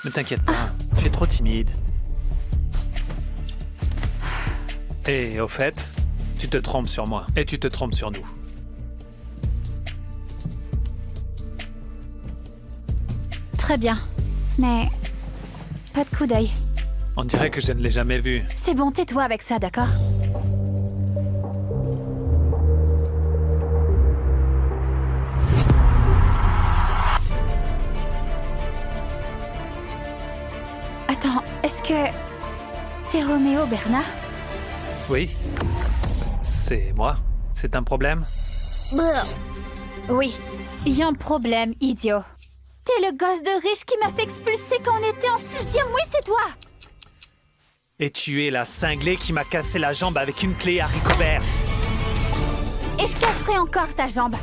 Ne t'inquiète pas, tu es trop timide. Et au fait, tu te trompes sur moi et tu te trompes sur nous. Très bien, mais pas de coup d'œil. On dirait que je ne l'ai jamais vu. C'est bon, tais-toi avec ça, d'accord? Attends, est-ce que t'es Roméo Bernard? Oui, c'est moi. C'est un problème? Oui, il y a un problème, idiot. T'es le gosse de riche qui m'a fait expulser quand on était en 6e, oui, c'est toi! Et tu es la cinglée qui m'a cassé la jambe avec une clé haricot vert. Et je casserai encore ta jambe.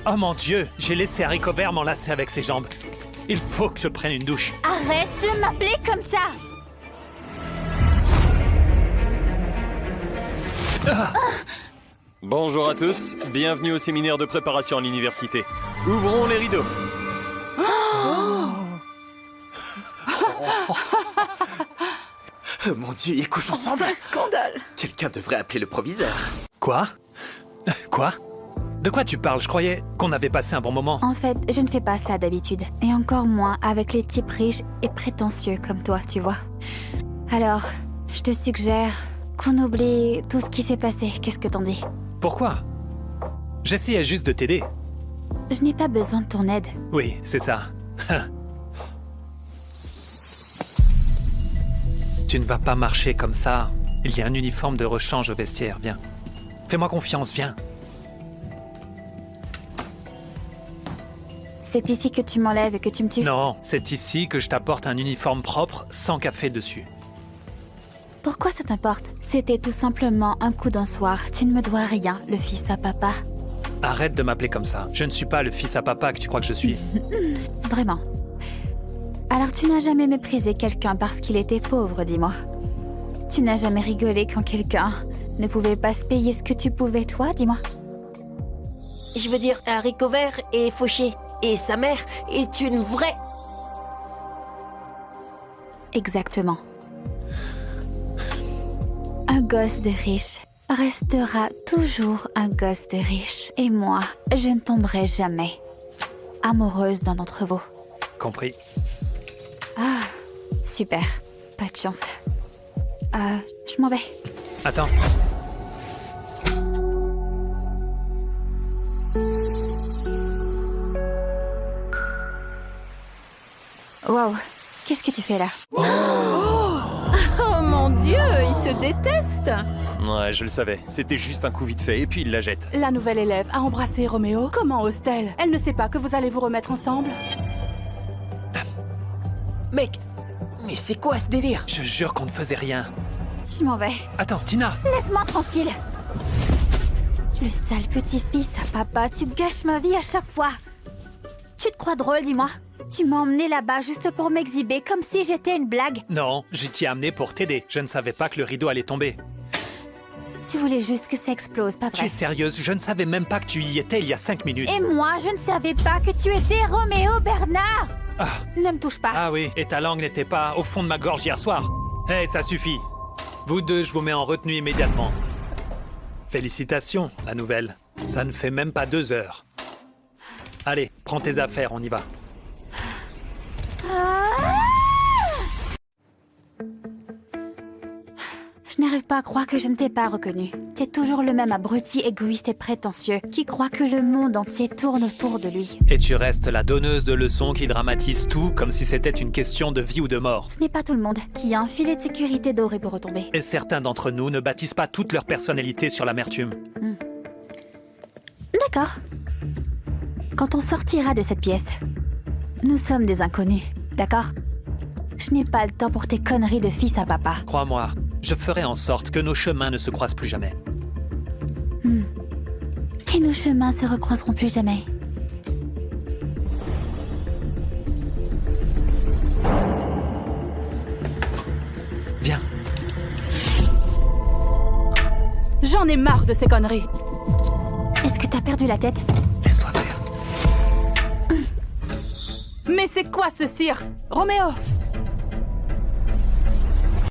Oh mon Dieu, j'ai laissé haricot vert m'enlacer avec ses jambes. Il faut que je prenne une douche. Arrête de m'appeler comme ça! Bonjour à tous, bienvenue au séminaire de préparation à l'université. Ouvrons les rideaux. Oh mon Dieu, ils couchent ensemble. Scandale. Quelqu'un devrait appeler le proviseur. Quoi? Quoi? De quoi tu parles? Je croyais qu'on avait passé un bon moment. En fait, je ne fais pas ça d'habitude. Et encore moins avec les types riches et prétentieux comme toi, tu vois. Alors, je te suggère qu'on oublie tout ce qui s'est passé. Qu'est-ce que t'en dis? Pourquoi? J'essayais juste de t'aider. Je n'ai pas besoin de ton aide. Oui, c'est ça. Tu ne vas pas marcher comme ça. Il y a un uniforme de rechange au vestiaire, viens. Fais-moi confiance, viens. C'est ici que tu m'enlèves et que tu me tues? Non, c'est ici que je t'apporte un uniforme propre, sans café dessus. Pourquoi ça t'importe? C'était tout simplement un coup d'un soir. Tu ne me dois rien, le fils à papa. Arrête de m'appeler comme ça. Je ne suis pas le fils à papa que tu crois que je suis. Vraiment. Alors tu n'as jamais méprisé quelqu'un parce qu'il était pauvre, dis-moi. Tu n'as jamais rigolé quand quelqu'un ne pouvait pas se payer ce que tu pouvais, toi, dis-moi. Je veux dire, haricot vert est fauché. Et sa mère est une vraie... Exactement. Un gosse de riche restera toujours un gosse de riche. Et moi, je ne tomberai jamais amoureuse d'un d'entre vous. Compris. Ah, super. Pas de chance. Je m'en vais. Attends. Wow, qu'est-ce que tu fais là? Oh mon Dieu, ils se détestent. Ouais, je le savais. C'était juste un coup vite fait et puis il la jette. La nouvelle élève a embrassé Roméo. Comment ose-t-elle? Elle ne sait pas que vous allez vous remettre ensemble? Mec, mais c'est quoi ce délire? Je jure qu'on ne faisait rien. Je m'en vais. Attends, Tina! Laisse-moi tranquille. Le sale petit-fils à papa, tu gâches ma vie à chaque fois. Tu te crois drôle, dis-moi? Tu m'as emmené là-bas juste pour m'exhiber comme si j'étais une blague. Non, je t'y ai amené pour t'aider. Je ne savais pas que le rideau allait tomber. Tu voulais juste que ça explose, pas Tu vrai? es sérieuse? Je ne savais même pas que tu y étais il y a 5 minutes. Et moi, je ne savais pas que tu étais Roméo Bernard. Ah. Ne me touche pas. Ah oui, et ta langue n'était pas au fond de ma gorge hier soir. Hé, ça suffit. Vous deux, je vous mets en retenue immédiatement. Félicitations, la nouvelle. Ça ne fait même pas 2 heures. Allez, prends tes affaires, on y va. Je n'arrive pas à croire que je ne t'ai pas reconnu. T'es toujours le même abruti égoïste et prétentieux qui croit que le monde entier tourne autour de lui. Et tu restes la donneuse de leçons qui dramatise tout comme si c'était une question de vie ou de mort. Ce n'est pas tout le monde qui a un filet de sécurité doré pour retomber. Et certains d'entre nous ne bâtissent pas toute leur personnalité sur l'amertume. D'accord. Quand on sortira de cette pièce, nous sommes des inconnus, d'accord? Je n'ai pas le temps pour tes conneries de fils à papa. Crois-moi, je ferai en sorte que nos chemins ne se croisent plus jamais. Et nos chemins se recroiseront plus jamais. Viens. J'en ai marre de ces conneries. Est-ce que t'as perdu la tête? Laisse-toi faire. Mais c'est quoi ce cirque? Roméo,